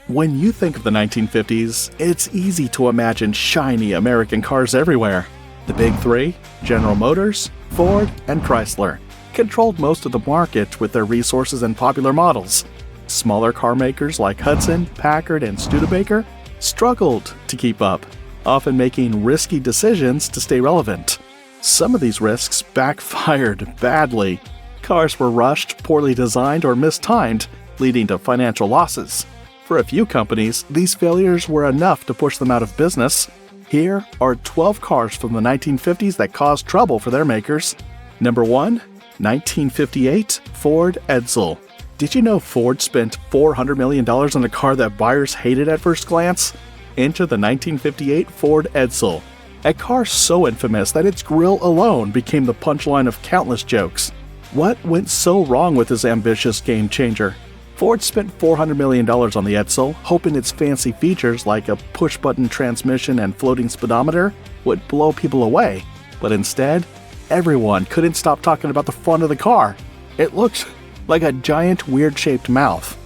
When you think of the 1950s, it's easy to imagine shiny American cars everywhere. The big three, General Motors, Ford, and Chrysler, controlled most of the market with their resources and popular models. Smaller car makers like Hudson, Packard, and Studebaker struggled to keep up, often making risky decisions to stay relevant. Some of these risks backfired badly. Cars were rushed, poorly designed, or mistimed, leading to financial losses. For a few companies, these failures were enough to push them out of business. Here are 12 cars from the 1950s that caused trouble for their makers. Number 1, 1958 Ford Edsel. Did you know Ford spent $400 million on a car that buyers hated at first glance? Enter the 1958 Ford Edsel, a car so infamous that its grille alone became the punchline of countless jokes. What went so wrong with this ambitious game changer? Ford spent $400 million on the Edsel, hoping its fancy features like a push-button transmission and floating speedometer would blow people away. But instead, everyone couldn't stop talking about the front of the car. It looked like a giant weird-shaped mouth.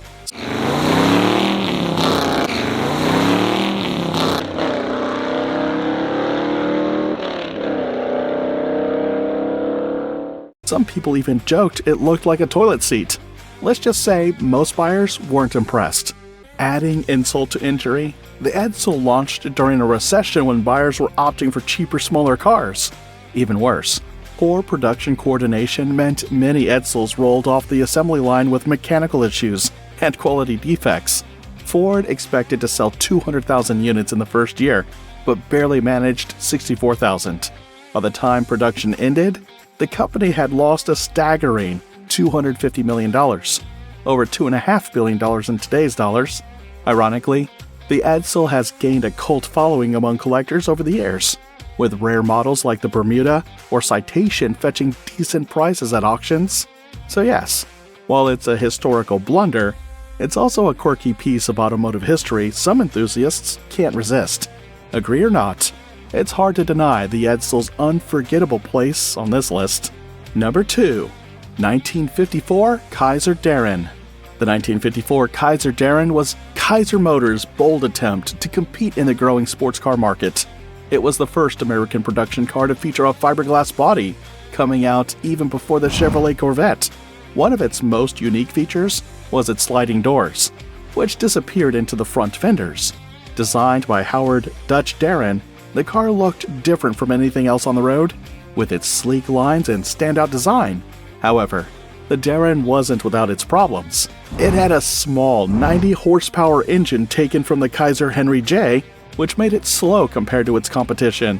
Some people even joked it looked like a toilet seat. Let's just say most buyers weren't impressed. Adding insult to injury, the Edsel launched during a recession when buyers were opting for cheaper, smaller cars. Even worse, poor production coordination meant many Edsels rolled off the assembly line with mechanical issues and quality defects. Ford expected to sell 200,000 units in the first year, but barely managed 64,000. By the time production ended, the company had lost a staggering $250 million, over $2.5 billion in today's dollars. Ironically, the Edsel has gained a cult following among collectors over the years, with rare models like the Bermuda or Citation fetching decent prices at auctions. So yes, while it's a historical blunder, it's also a quirky piece of automotive history some enthusiasts can't resist. Agree or not, it's hard to deny the Edsel's unforgettable place on this list. Number 2. 1954 Kaiser Darren. The 1954 Kaiser Darren was Kaiser Motors' bold attempt to compete in the growing sports car market. It was the first American production car to feature a fiberglass body, coming out even before the Chevrolet Corvette. One of its most unique features was its sliding doors, which disappeared into the front fenders. Designed by Howard "Dutch" Darren, the car looked different from anything else on the road, with its sleek lines and standout design. However, the Darren wasn't without its problems. It had a small 90-horsepower engine taken from the Kaiser Henry J, which made it slow compared to its competition.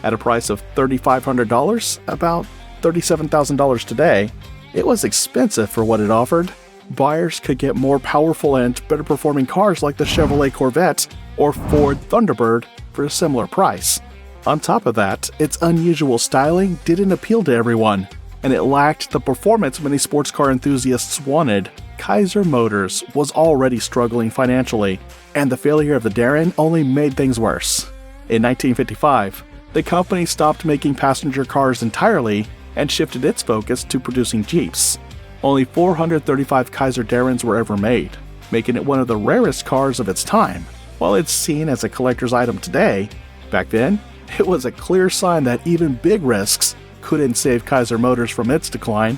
At a price of $3,500, about $37,000 today, it was expensive for what it offered. Buyers could get more powerful and better performing cars like the Chevrolet Corvette or Ford Thunderbird for a similar price. On top of that, its unusual styling didn't appeal to everyone, and it lacked the performance many sports car enthusiasts wanted. Kaiser Motors was already struggling financially, and the failure of the Darren only made things worse. In 1955, the company stopped making passenger cars entirely and shifted its focus to producing Jeeps. Only 435 Kaiser Darrens were ever made, making it one of the rarest cars of its time. While it's seen as a collector's item today, back then, it was a clear sign that even big risks couldn't save Kaiser Motors from its decline.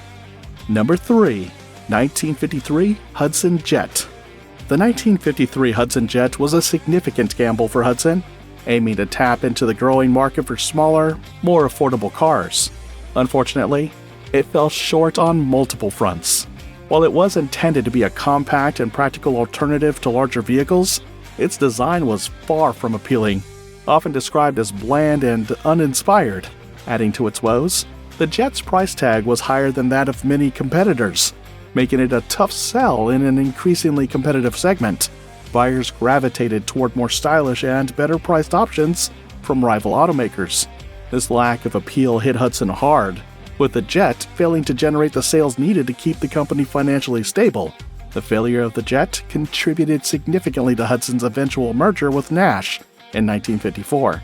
Number 3. 1953 Hudson Jet. The 1953 Hudson Jet was a significant gamble for Hudson, aiming to tap into the growing market for smaller, more affordable cars. Unfortunately, it fell short on multiple fronts. While it was intended to be a compact and practical alternative to larger vehicles, its design was far from appealing, often described as bland and uninspired. Adding to its woes, the Jet's price tag was higher than that of many competitors, making it a tough sell in an increasingly competitive segment. Buyers gravitated toward more stylish and better-priced options from rival automakers. This lack of appeal hit Hudson hard, with the Jet failing to generate the sales needed to keep the company financially stable. The failure of the Jet contributed significantly to Hudson's eventual merger with Nash in 1954.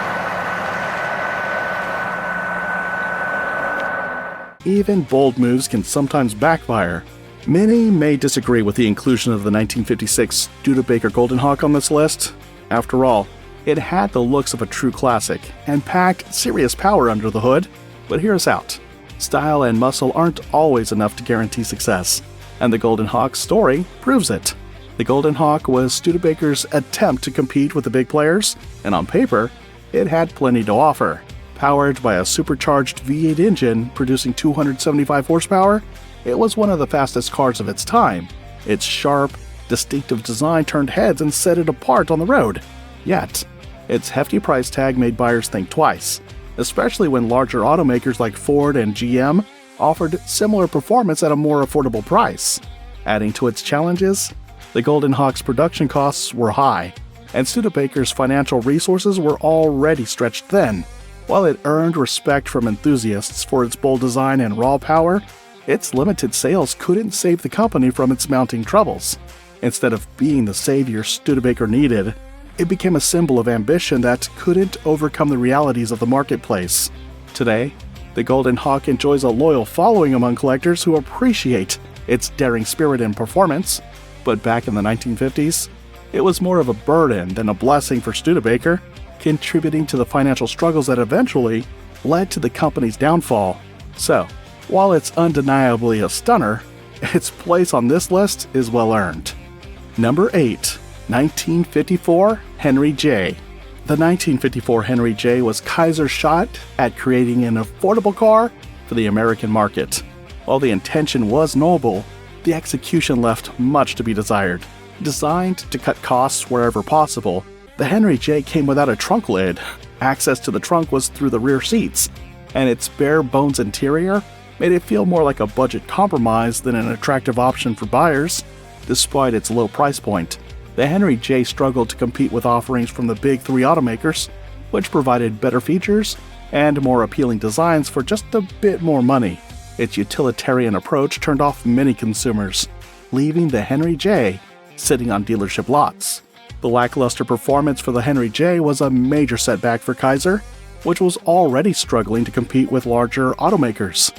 Even bold moves can sometimes backfire. Many may disagree with the inclusion of the 1956 Studebaker Golden Hawk on this list. After all, it had the looks of a true classic and packed serious power under the hood. But hear us out. Style and muscle aren't always enough to guarantee success, and the Golden Hawk's story proves it. The Golden Hawk was Studebaker's attempt to compete with the big players, and on paper, it had plenty to offer. Powered by a supercharged V8 engine producing 275 horsepower, it was one of the fastest cars of its time. Its sharp, distinctive design turned heads and set it apart on the road. Yet, its hefty price tag made buyers think twice, especially when larger automakers like Ford and GM offered similar performance at a more affordable price. Adding to its challenges, the Golden Hawk's production costs were high, and Studebaker's financial resources were already stretched thin. While it earned respect from enthusiasts for its bold design and raw power, its limited sales couldn't save the company from its mounting troubles. Instead of being the savior Studebaker needed, it became a symbol of ambition that couldn't overcome the realities of the marketplace. Today, the Golden Hawk enjoys a loyal following among collectors who appreciate its daring spirit and performance, but back in the 1950s, it was more of a burden than a blessing for Studebaker, contributing to the financial struggles that eventually led to the company's downfall. So, while it's undeniably a stunner, its place on this list is well earned. Number 8. 1954 Henry J. The 1954 Henry J was Chrysler's shot at creating an affordable car for the American market. While the intention was noble, the execution left much to be desired. Designed to cut costs wherever possible, the Henry J came without a trunk lid. Access to the trunk was through the rear seats, and its bare-bones interior made it feel more like a budget compromise than an attractive option for buyers. Despite its low price point, the Henry J struggled to compete with offerings from the big three automakers, which provided better features and more appealing designs for just a bit more money. Its utilitarian approach turned off many consumers, leaving the Henry J sitting on dealership lots. The lackluster performance for the Henry J was a major setback for Chrysler, which was already struggling to compete with larger automakers.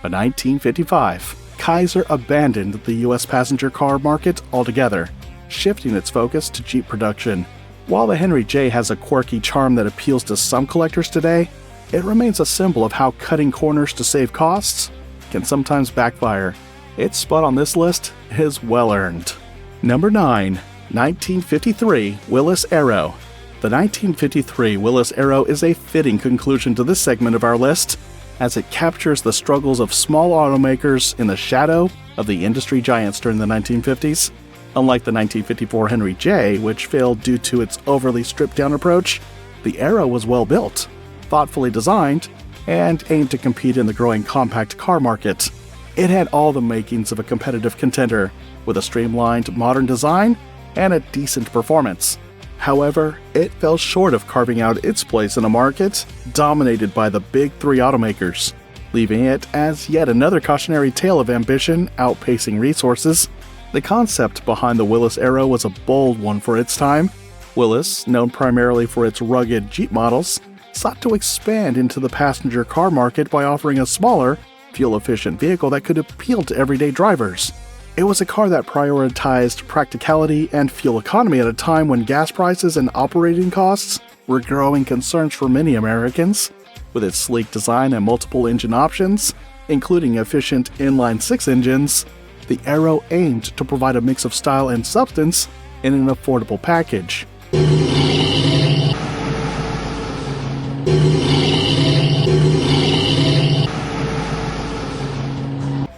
By 1955, Chrysler abandoned the U.S. passenger car market altogether, shifting its focus to Jeep production. While the Henry J has a quirky charm that appeals to some collectors today, it remains a symbol of how cutting corners to save costs can sometimes backfire. Its spot on this list is well earned. Number 9. 1953 Willys Aero. The 1953 Willys Aero is a fitting conclusion to this segment of our list, as it captures the struggles of small automakers in the shadow of the industry giants during the 1950s. Unlike the 1954 Henry J, which failed due to its overly stripped-down approach, the Aero was well built, thoughtfully designed, and aimed to compete in the growing compact car market. It had all the makings of a competitive contender, with a streamlined, modern design and a decent performance. However, it fell short of carving out its place in a market dominated by the big three automakers, leaving it as yet another cautionary tale of ambition outpacing resources. The concept behind the Willys Aero was a bold one for its time. Willys, known primarily for its rugged Jeep models, sought to expand into the passenger car market by offering a smaller, fuel-efficient vehicle that could appeal to everyday drivers. It was a car that prioritized practicality and fuel economy at a time when gas prices and operating costs were growing concerns for many Americans. With its sleek design and multiple engine options, including efficient inline-six engines, the Aero aimed to provide a mix of style and substance in an affordable package.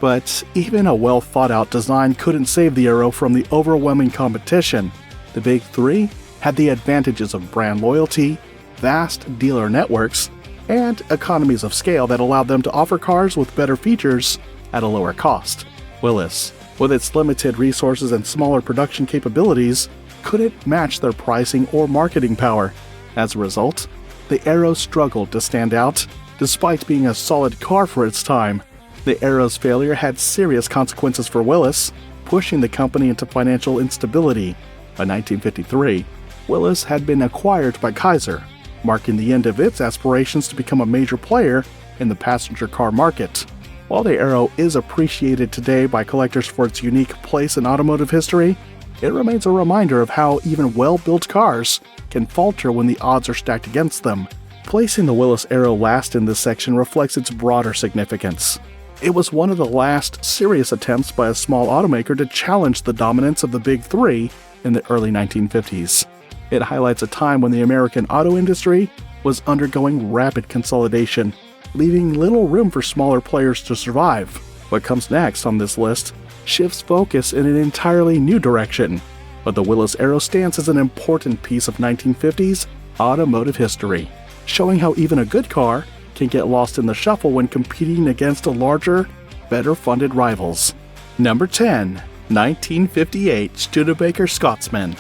But even a well-thought-out design couldn't save the Aero from the overwhelming competition. The big three had the advantages of brand loyalty, vast dealer networks, and economies of scale that allowed them to offer cars with better features at a lower cost. Willys, with its limited resources and smaller production capabilities, couldn't match their pricing or marketing power. As a result, the Aero struggled to stand out, despite being a solid car for its time. The Aero's failure had serious consequences for Willys, pushing the company into financial instability. By 1953, Willys had been acquired by Chrysler, marking the end of its aspirations to become a major player in the passenger car market. While the Aero is appreciated today by collectors for its unique place in automotive history, it remains a reminder of how even well-built cars can falter when the odds are stacked against them. Placing the Willys Aero last in this section reflects its broader significance. It was one of the last serious attempts by a small automaker to challenge the dominance of the Big Three in the early 1950s. It highlights a time when the American auto industry was undergoing rapid consolidation, leaving little room for smaller players to survive. What comes next on this list shifts focus in an entirely new direction, but the Willys Aero stands as an important piece of 1950s automotive history, showing how even a good car can get lost in the shuffle when competing against larger, better-funded rivals. Number 10. 1958 Studebaker Scotsman.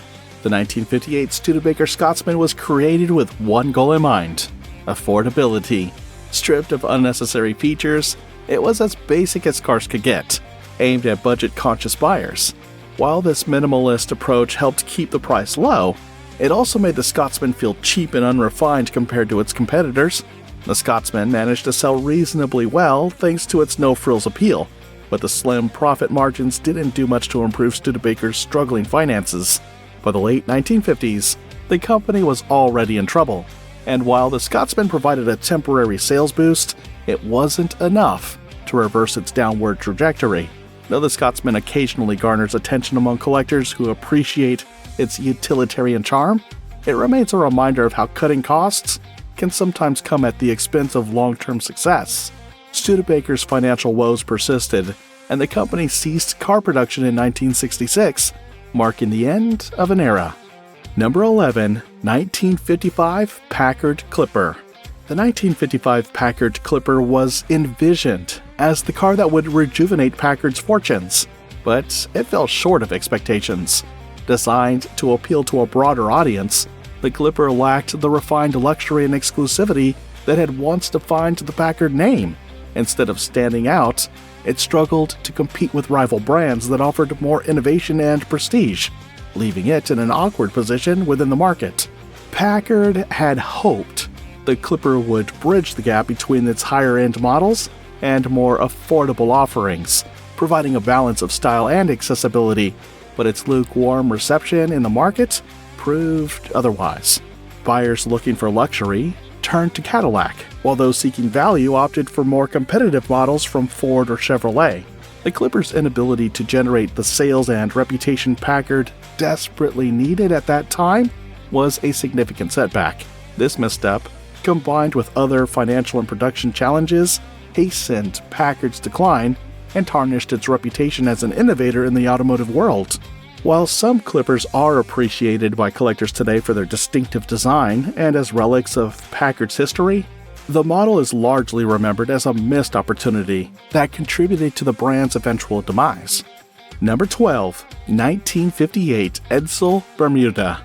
The 1958 Studebaker Scotsman was created with one goal in mind: affordability. Stripped of unnecessary features, it was as basic as cars could get, aimed at budget-conscious buyers. While this minimalist approach helped keep the price low, it also made the Scotsman feel cheap and unrefined compared to its competitors. The Scotsman managed to sell reasonably well thanks to its no-frills appeal, but the slim profit margins didn't do much to improve Studebaker's struggling finances. By the late 1950s, the company was already in trouble, and while the Scotsman provided a temporary sales boost, it wasn't enough to reverse its downward trajectory. Though the Scotsman occasionally garners attention among collectors who appreciate its utilitarian charm, it remains a reminder of how cutting costs can sometimes come at the expense of long-term success. Studebaker's financial woes persisted, and the company ceased car production in 1966, marking the end of an era. Number 11. 1955 Packard Clipper. The 1955 Packard Clipper was envisioned as the car that would rejuvenate Packard's fortunes, but it fell short of expectations. Designed to appeal to a broader audience, the Clipper lacked the refined luxury and exclusivity that had once defined the Packard name. Instead of standing out, it struggled to compete with rival brands that offered more innovation and prestige, leaving it in an awkward position within the market. Packard had hoped the Clipper would bridge the gap between its higher-end models and more affordable offerings, providing a balance of style and accessibility, but its lukewarm reception in the market proved otherwise. Buyers looking for luxury turned to Cadillac, while those seeking value opted for more competitive models from Ford or Chevrolet. The Clipper's inability to generate the sales and reputation Packard desperately needed at that time was a significant setback. This misstep, combined with other financial and production challenges, hastened Packard's decline and tarnished its reputation as an innovator in the automotive world. While some Clippers are appreciated by collectors today for their distinctive design and as relics of Packard's history, the model is largely remembered as a missed opportunity that contributed to the brand's eventual demise. Number 12. 1958 Edsel Bermuda.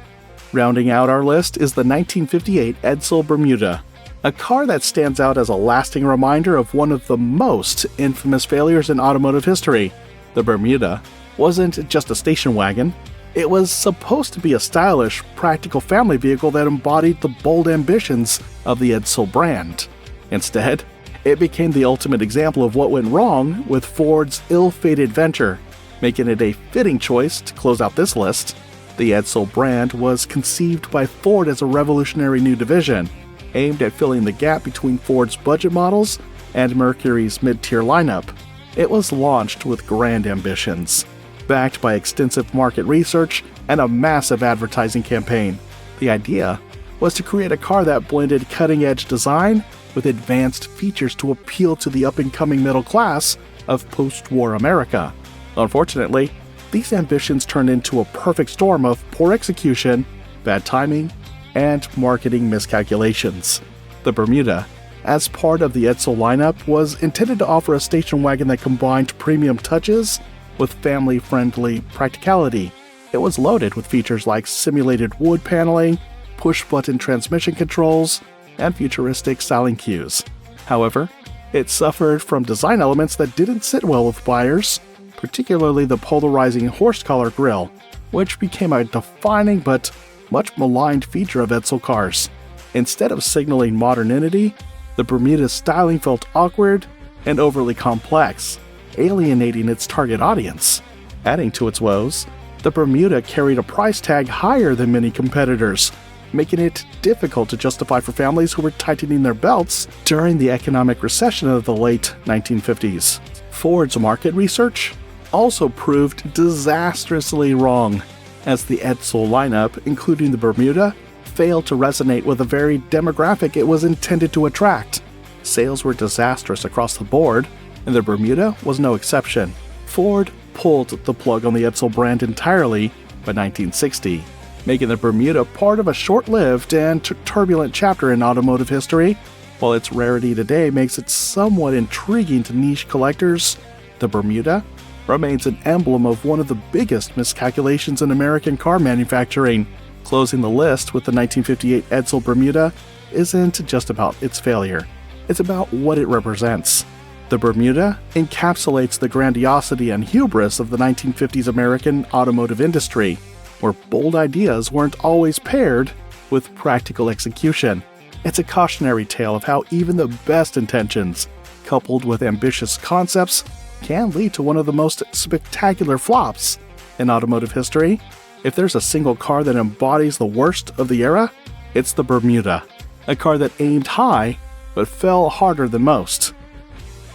Rounding out our list is the 1958 Edsel Bermuda, a car that stands out as a lasting reminder of one of the most infamous failures in automotive history. The Bermuda wasn't just a station wagon, it was supposed to be a stylish, practical family vehicle that embodied the bold ambitions of the Edsel brand. Instead, it became the ultimate example of what went wrong with Ford's ill-fated venture, making it a fitting choice to close out this list. The Edsel brand was conceived by Ford as a revolutionary new division, aimed at filling the gap between Ford's budget models and Mercury's mid-tier lineup. It was launched with grand ambitions, backed by extensive market research and a massive advertising campaign. The idea was to create a car that blended cutting-edge design with advanced features to appeal to the up-and-coming middle class of post-war America. Unfortunately, these ambitions turned into a perfect storm of poor execution, bad timing, and marketing miscalculations. The Bermuda, as part of the Edsel lineup, was intended to offer a station wagon that combined premium touches with family-friendly practicality. It was loaded with features like simulated wood paneling, push-button transmission controls, and futuristic styling cues. However, it suffered from design elements that didn't sit well with buyers, particularly the polarizing horse collar grille, which became a defining but much maligned feature of Edsel cars. Instead of signaling modernity, the Bermuda's styling felt awkward and overly complex, alienating its target audience. Adding to its woes, the Bermuda carried a price tag higher than many competitors, making it difficult to justify for families who were tightening their belts during the economic recession of the late 1950s. Ford's market research also proved disastrously wrong, as the Edsel lineup, including the Bermuda, failed to resonate with the very demographic it was intended to attract. Sales were disastrous across the board, and the Bermuda was no exception. Ford pulled the plug on the Edsel brand entirely by 1960, making the Bermuda part of a short-lived and turbulent chapter in automotive history. While its rarity today makes it somewhat intriguing to niche collectors, the Bermuda remains an emblem of one of the biggest miscalculations in American car manufacturing. Closing the list with the 1958 Edsel Bermuda isn't just about its failure, it's about what it represents. The Bermuda encapsulates the grandiosity and hubris of the 1950s American automotive industry, where bold ideas weren't always paired with practical execution. It's a cautionary tale of how even the best intentions, coupled with ambitious concepts, can lead to one of the most spectacular flops in automotive history. If there's a single car that embodies the worst of the era, it's the Bermuda, a car that aimed high but fell harder than most.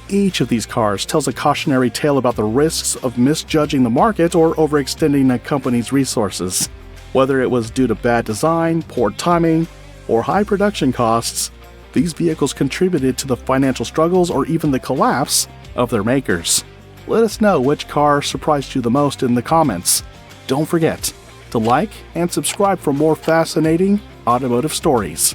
Each of these cars tells a cautionary tale about the risks of misjudging the market or overextending a company's resources. Whether it was due to bad design, poor timing, or high production costs, these vehicles contributed to the financial struggles or even the collapse of their makers. Let us know which car surprised you the most in the comments. Don't forget to like and subscribe for more fascinating automotive stories.